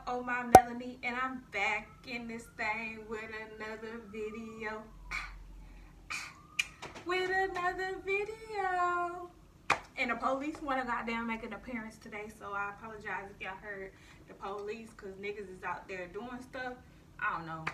Oh my Melanie, and I'm back in this thing with another video. And the police wanna goddamn make an appearance today, so I apologize if y'all heard the police, cause niggas is out there doing stuff. I don't know.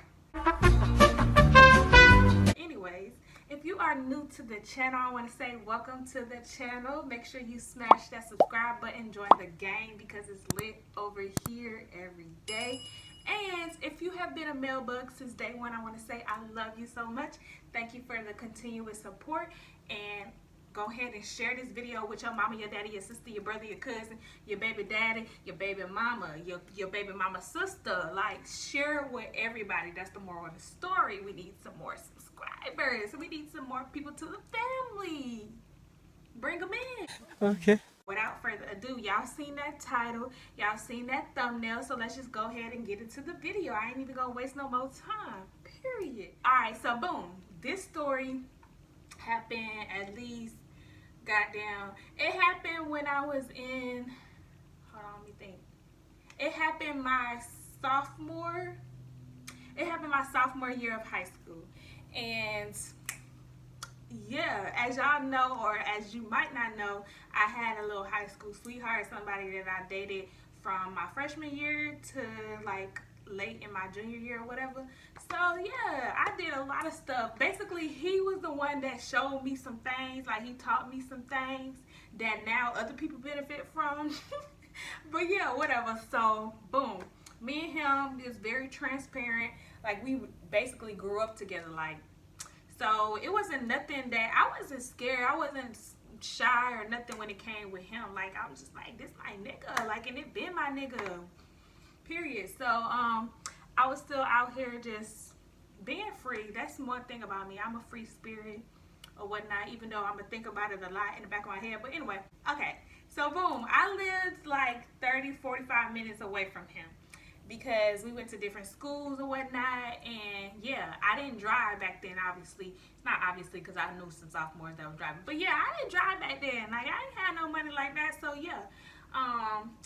Anyways, if you are new to the channel, I want to say welcome to the channel. Make sure you smash that subscribe button, join the gang because it's lit over here every day. And if you have been a male bug since day one, I want to say I love you so much. Thank you for the continuous support, and go ahead and share this video with your mama, your daddy, your sister, your brother, your cousin, your baby daddy, your baby mama, your baby mama's sister. Like, share it with everybody. That's the moral of the story. We need some more subscribers. We need some more people to the family. Bring them in. Okay. Without further ado, y'all seen that title, y'all seen that thumbnail, so let's just go ahead and get into the video. I ain't even gonna waste no more time, period. All right, so boom, this story happened at least, goddamn, it happened when I was in, hold on, let me think. It happened my sophomore year of high school. And yeah, as y'all know, or as you might not know, I had a little high school sweetheart, somebody that I dated from my freshman year to like late in my junior year or whatever. So yeah, I did a lot of stuff. Basically, he was the one that showed me some things, like he taught me some things that now other people benefit from. But yeah, whatever. So boom, me and him is very transparent. Like, we basically grew up together. Like, so it wasn't nothing that I wasn't scared. I wasn't shy or nothing when it came with him. Like, I was just like, this my nigga. Like, and it been my nigga. Period. So I was still out here just being free. That's one thing about me. I'm a free spirit or whatnot, even though I'm gonna think about it a lot in the back of my head. But anyway, okay. So boom, I lived like 30-45 minutes away from him, because we went to different schools and whatnot. And yeah, I didn't drive back then, obviously. Not obviously, because I knew some sophomores that was driving. But yeah, I didn't drive back then. Like, I ain't had no money like that. So yeah.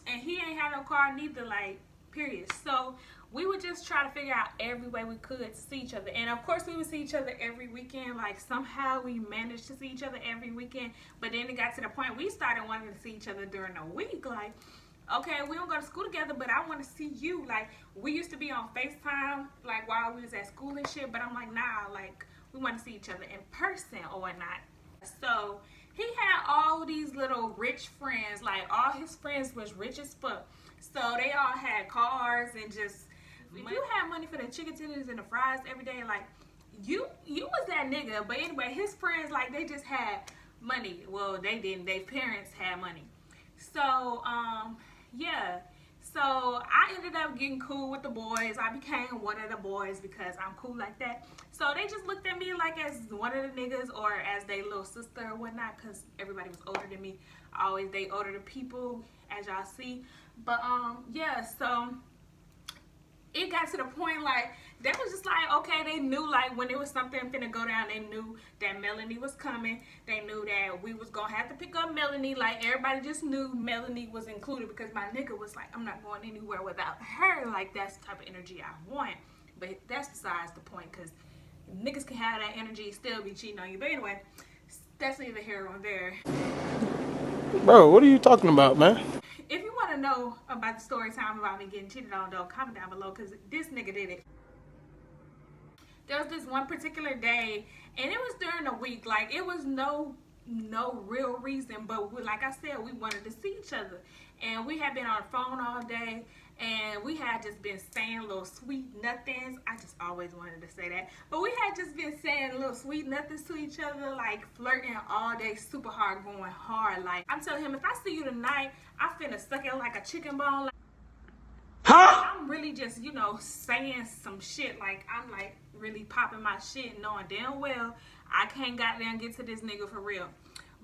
And he ain't had no car neither, like, period. So we would just try to figure out every way we could to see each other. And of course, we would see each other every weekend. Like, somehow we managed to see each other every weekend. But then it got to the point we started wanting to see each other during the week. Like, okay, we don't go to school together, but I want to see you. Like, we used to be on FaceTime, like, while we was at school and shit, but I'm like, nah, like, we want to see each other in person or whatnot. So he had all these little rich friends. Like, all his friends was rich as fuck. So they all had cars and just, if you had money for the chicken tenders and the fries every day, like, you was that nigga. But anyway, his friends, like, they just had money. Well, they didn't. Their parents had money. So, yeah, so I ended up getting cool with the boys. I became one of the boys because I'm cool like that. So they just looked at me like as one of the niggas or as their little sister or whatnot, because everybody was older than me. I always date older people, as y'all see. But yeah, so it got to the point, like, they was just like, okay, they knew, like, when it was something finna go down, they knew that Melanie was coming. They knew that we was gonna have to pick up Melanie. Like, everybody just knew Melanie was included, because my nigga was like, I'm not going anywhere without her. Like, that's the type of energy I want. But that's besides the point, because niggas can have that energy and still be cheating on you. But anyway, that's neither here nor there. Bro, what are you talking about, man? If you want to know about the story time about me getting cheated on, though, comment down below, because this nigga did it. There was this one particular day, and it was during the week. Like, it was no real reason, but like I said, we wanted to see each other. And we had been on the phone all day, and we had just been saying little sweet nothings. I just always wanted to say that. But we had just been saying little sweet nothings to each other, like flirting all day, super hard, going hard. Like, I'm telling him, if I see you tonight, I finna suck it like a chicken bone. Like, huh? I'm really just, you know, saying some shit. Like, I'm like really popping my shit, knowing damn well I can't goddamn get to this nigga for real.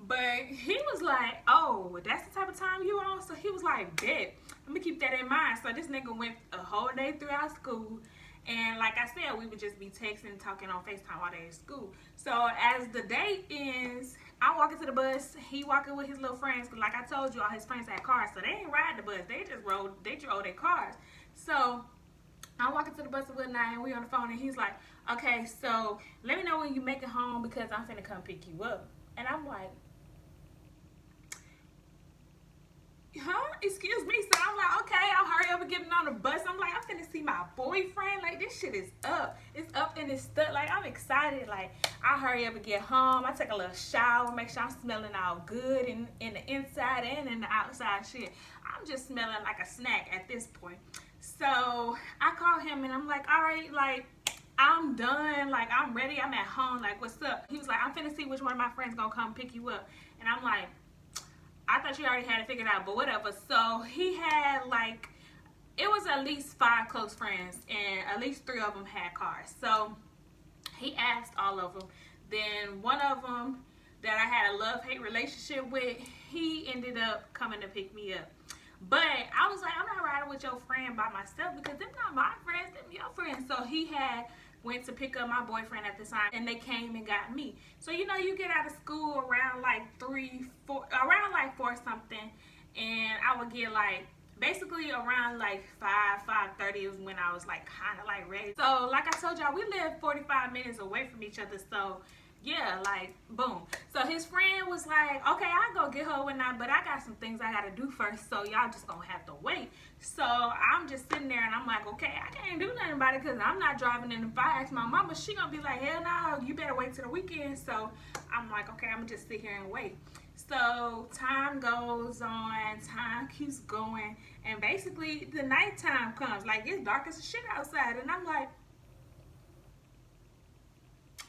But he was like, oh, that's the type of time you on? So he was like, bet. Let me keep that in mind. So this nigga went a whole day throughout school. And like I said, we would just be texting, talking on FaceTime while they in school. So as the day ends, I'm walking to the bus. He walking with his little friends. Cause like I told you, all his friends had cars. So they ain't ride the bus. They just drove their cars. So I'm walking to the bus with Nye and we on the phone and he's like, okay, so let me know when you make it home because I'm finna come pick you up. And I'm like, huh? Excuse me. So I'm like, okay, I'll hurry up and get on the bus. I'm like, I'm finna see my boyfriend. Like, this shit is up. It's up and it's stuck. Like, I'm excited. Like, I'll hurry up and get home. I take a little shower, make sure I'm smelling all good in the inside and in the outside shit. I'm just smelling like a snack at this point. So I call him and I'm like, all right, like, I'm done. Like, I'm ready. I'm at home. Like, what's up? He was like, I'm finna see which one of my friends gonna come pick you up. And I'm like, I thought you already had it figured out, but whatever. So he had like, it was at least 5 close friends and at least 3 of them had cars. So he asked all of them. Then one of them that I had a love-hate relationship with, he ended up coming to pick me up. But I was like, I'm not riding with your friend by myself because they're not my friends, they're your friends. So he had went to pick up my boyfriend at the time and they came and got me. So you know, you get out of school around like 4 something, and I would get like basically around like 5:30 is when I was like kind of like ready. So like I told y'all, we live 45 minutes away from each other. So yeah, like boom. So his friend was like, okay, I'll go get her whatnot, but I got some things I gotta do first, so y'all just gonna have to wait. So I'm just sitting there and I'm like, okay, I can't do nothing about it because I'm not driving. And if I ask my mama, she gonna be like, hell no, you better wait till the weekend. So I'm like, okay, I'm gonna just sit here and wait. So time goes on, time keeps going, and basically the nighttime comes. Like, it's dark as shit outside, and I'm like,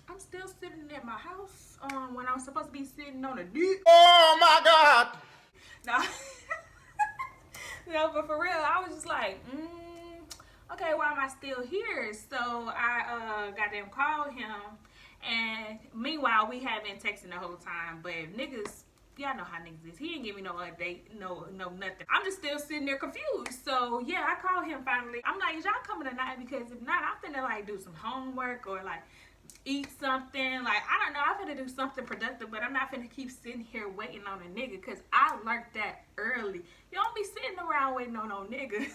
I'm still sitting at my house when I'm supposed to be sitting on a dick. Oh my God! No, no, but for real, I was just like, okay, why am I still here? So I goddamn called him, and meanwhile we had been texting the whole time. But niggas, y'all know how niggas is. He didn't give me no update, no nothing. I'm just still sitting there confused. So yeah, I called him finally. I'm like, is y'all coming tonight? Because if not, I'm finna like do some homework or like eat something. Like, I don't know, I'm finna do something productive, but I'm not finna keep sitting here waiting on a nigga because I learned that early. You don't be sitting around waiting on no nigga.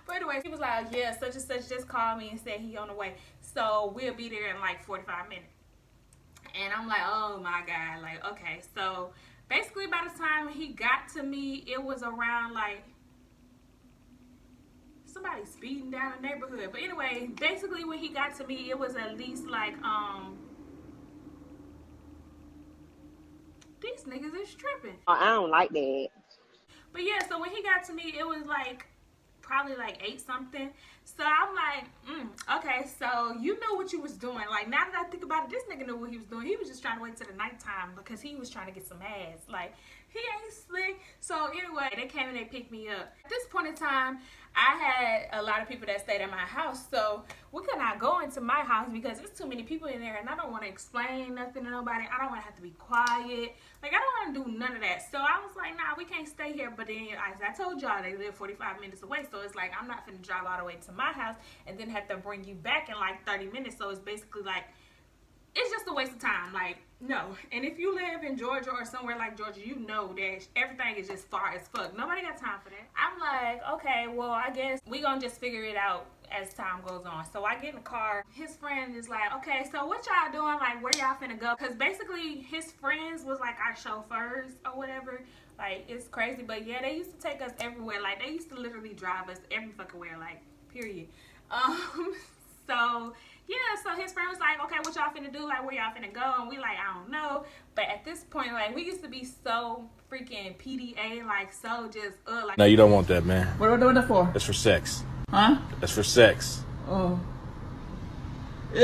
But anyway, he was like, yeah, such and such just called me and said he on the way. So we'll be there in like 45 minutes. And I'm like, oh my God, like, okay. So basically by the time he got to me, it was around like somebody speeding down the neighborhood. But anyway, basically when he got to me, it was at least like these niggas is tripping. I don't like that. But yeah, so when he got to me, it was like probably like 8 something. So I'm like, okay, so you knew what you was doing. Like, now that I think about it, this nigga knew what he was doing. He was just trying to wait till the nighttime because he was trying to get some ass. Like, he ain't slick. So anyway, they came and they picked me up. At this point in time, I had a lot of people that stayed at my house, so we could not go into my house because there's too many people in there, and I don't want to explain nothing to nobody. I don't want to have to be quiet. Like, I don't want to do none of that. So I was like, nah, we can't stay here. But then, as I told y'all, they live 45 minutes away, so it's like I'm not finna drive all the way to my house and then have to bring you back in like 30 minutes. So it's basically like, it's just a waste of time. Like, no. And if you live in Georgia or somewhere like Georgia, you know that everything is just far as fuck. Nobody got time for that. I'm like, okay, well, I guess we gonna just figure it out as time goes on. So I get in the car. His friend is like, okay, so what y'all doing? Like, where y'all finna go? Because basically his friends was like our chauffeurs or whatever. Like, it's crazy. But yeah, they used to take us everywhere. Like, they used to literally drive us every fucking where. Like, period. So yeah, so his friend was like, okay, what y'all finna do? Like, where y'all finna go? And we like, I don't know. But at this point, like, we used to be so freaking PDA, like, so just, like. No, you don't want that, man. What are we doing that for? That's for sex. Huh? That's for sex. Oh. Ew,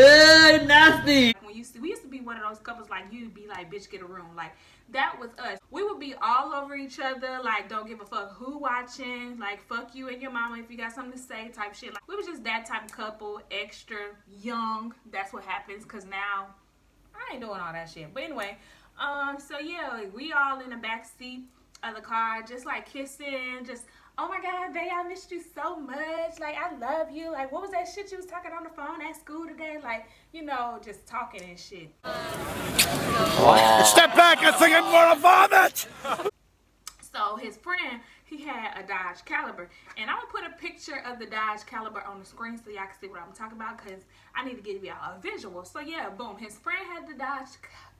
nasty. When we used to be one of those couples, like, you'd be like, bitch, get a room. Like, that was us. We would be all over each other, like, don't give a fuck who watching, like, fuck you and your mama if you got something to say type shit. Like, we were just that type of couple, extra young. That's what happens, because now I ain't doing all that shit. But anyway, so yeah, like, we all in the back seat of the car, just like kissing, just, oh my God, babe, I missed you so much. Like, I love you. Like, what was that shit you was talking on the phone at school today? Like, you know, just talking and shit. Step back, I think I'm gonna vomit! So his friend, he had a Dodge Caliber. And I'm going to put a picture of the Dodge Caliber on the screen so y'all can see what I'm talking about, because I need to give y'all a visual. So yeah, boom, his friend had the Dodge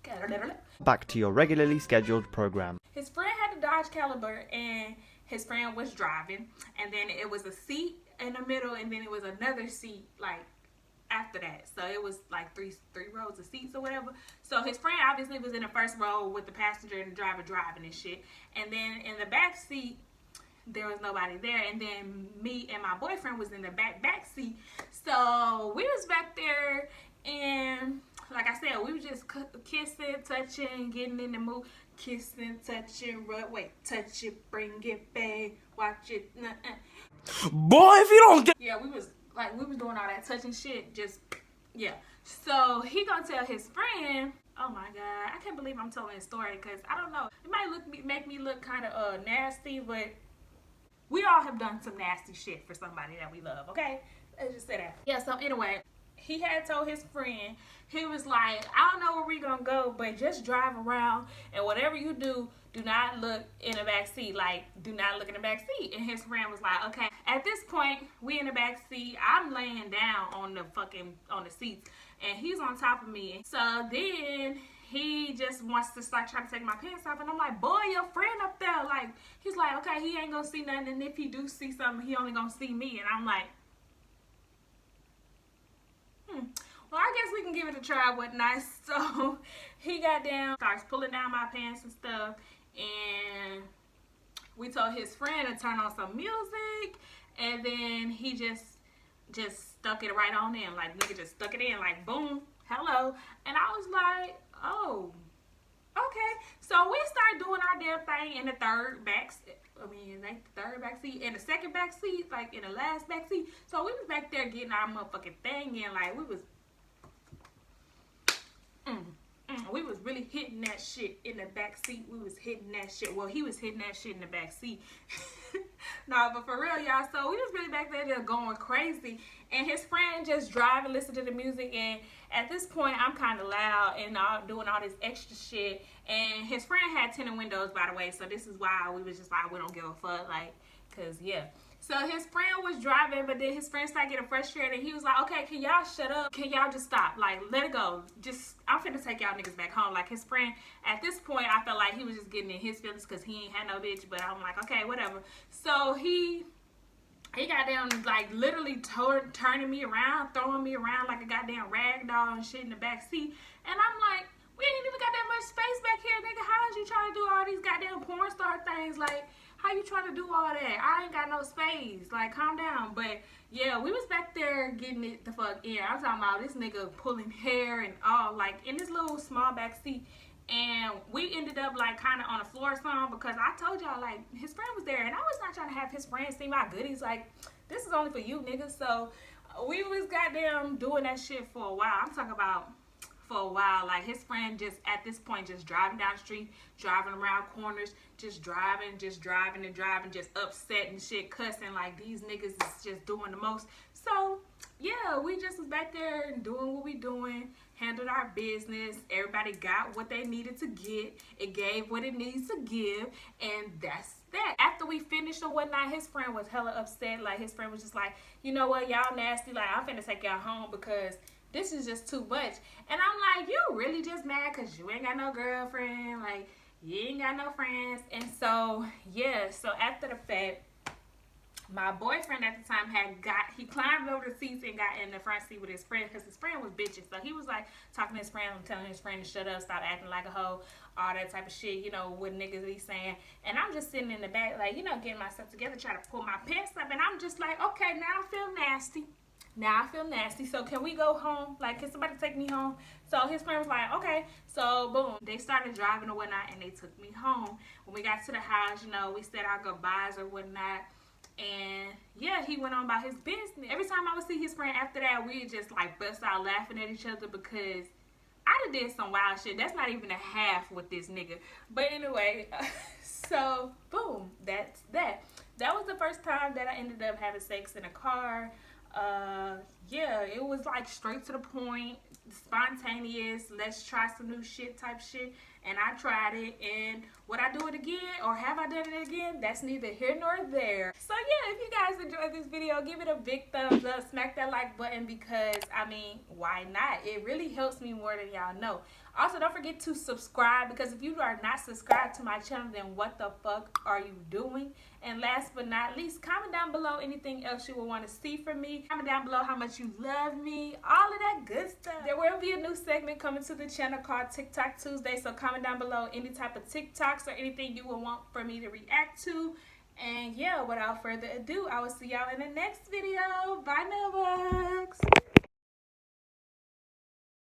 Caliber. Back to your regularly scheduled program. His friend had the Dodge Caliber, and his friend was driving, and then it was a seat in the middle, and then it was another seat like after that. So it was like three rows of seats or whatever. So his friend obviously was in the first row with the passenger and the driver driving and shit. And then in the back seat, there was nobody there. And then me and my boyfriend was in the back seat. So we was back there, and like I said, we were just kissing, touching, getting in the mood. Kissing, touching, touch it, bring it back, watch it. Boy, if you don't get... Yeah, we was doing all that touching shit, just, yeah. So he gonna tell his friend, oh my God, I can't believe I'm telling this story, because I don't know, it might make me look kind of nasty, but we all have done some nasty shit for somebody that we love, okay? Let's just say that. Yeah, so anyway, he had told his friend, he was like, I don't know where we gonna go, but just drive around, and whatever you do, do not look in the back seat. Like, do not look in the back seat. And his friend was like, okay. At this point, we in the back seat. I'm laying down on the seats, and he's on top of me. So then he just wants to start trying to take my pants off, and I'm like, boy, your friend up there. Like, he's like, okay, he ain't gonna see nothing, and if he do see something, he only gonna see me. And I'm like, well, I guess we can give it a try, whatnot. So he got down, starts pulling down my pants and stuff, and we told his friend to turn on some music, and then he just stuck it right on in. Like, nigga just stuck it in, like, boom, hello. And I was like, oh, okay. So we started doing our damn thing in the third back seat, in the second back seat, like in the last back seat. So we was back there getting our motherfucking thing in, like we was we was really hitting that shit in the back seat. We was hitting that shit. Well, he was hitting that shit in the back seat. No, but for real, y'all. So we was really back there just going crazy. And his friend just driving, listening to the music. And at this point, I'm kind of loud and doing all this extra shit. And his friend had tinted windows, by the way. So this is why we was just like, we don't give a fuck. Like, because, yeah. So his friend was driving, but then his friend started getting frustrated, and he was like, okay, can y'all shut up? Can y'all just stop? Like, let it go. Just, I'm finna take y'all niggas back home. Like, his friend, at this point, I felt like he was just getting in his feelings because he ain't had no bitch, but I'm like, okay, whatever. So he got down, like, literally turning me around, throwing me around like a goddamn rag doll and shit in the back seat. And I'm like, we ain't even got that much space back here, nigga. How is you trying to do all these goddamn porn star things? Like, how you trying to do all that? I ain't got no space. Like, calm down. But, yeah, we was back there getting it the fuck in. I'm talking about this nigga pulling hair and all, like, in this little small back seat. And we ended up, like, kind of on the floor or something, because I told y'all, like, his friend was there. And I was not trying to have his friend see my goodies. Like, this is only for you, nigga. So, we was goddamn doing that shit for a while. I'm talking about for a while. Like, his friend just, at this point, just driving down the street, driving around corners, just driving and driving, just upset and shit, cussing like these niggas is just doing the most. So, yeah, we just was back there and doing what we doing, handled our business. Everybody got what they needed to get. It gave what it needs to give, and that's that. After we finished or whatnot, his friend was hella upset. Like, his friend was just like, you know what, y'all nasty. Like, I'm finna take y'all home because this is just too much. And I'm like, you really just mad because you ain't got no girlfriend? Like, you ain't got no friends? And so, yeah, so after the fact, my boyfriend at the time he climbed over the seats and got in the front seat with his friend, because his friend was bitching. So he was like talking to his friend and telling his friend to shut up, stop acting like a hoe, all that type of shit, you know, what niggas be saying. And I'm just sitting in the back, like, you know, getting myself together, trying to pull my pants up. And I'm just like, okay, now I feel nasty. So can we go home? Like, can somebody take me home? So his friend was like, okay. So boom, they started driving or whatnot, and they took me home. When we got to the house, you know, we said our goodbyes or whatnot. And yeah, he went on about his business. Every time I would see his friend after that, we'd just like bust out laughing at each other, because I done did some wild shit. That's not even a half with this nigga. But anyway, so boom, that's that. That was the first time that I ended up having sex in a car. yeah, it was like straight to the point, spontaneous, let's try some new shit type shit. And I tried it, and would I do it again or have I done it again? That's neither here nor there. So yeah, if you guys enjoyed this video, give it a big thumbs up, smack that like button, because I mean, why not? It really helps me more than y'all know. Also, don't forget to subscribe, because if you are not subscribed to my channel, then what the fuck are you doing? And last but not least, comment down below anything else you would want to see from me. Comment down below how much you love me, all of that good stuff. There will be a new segment coming to the channel called TikTok Tuesday, so comment down below any type of TikToks or anything you would want for me to react to. And yeah, without further ado, I will see y'all in the next video. Bye, mailbugs.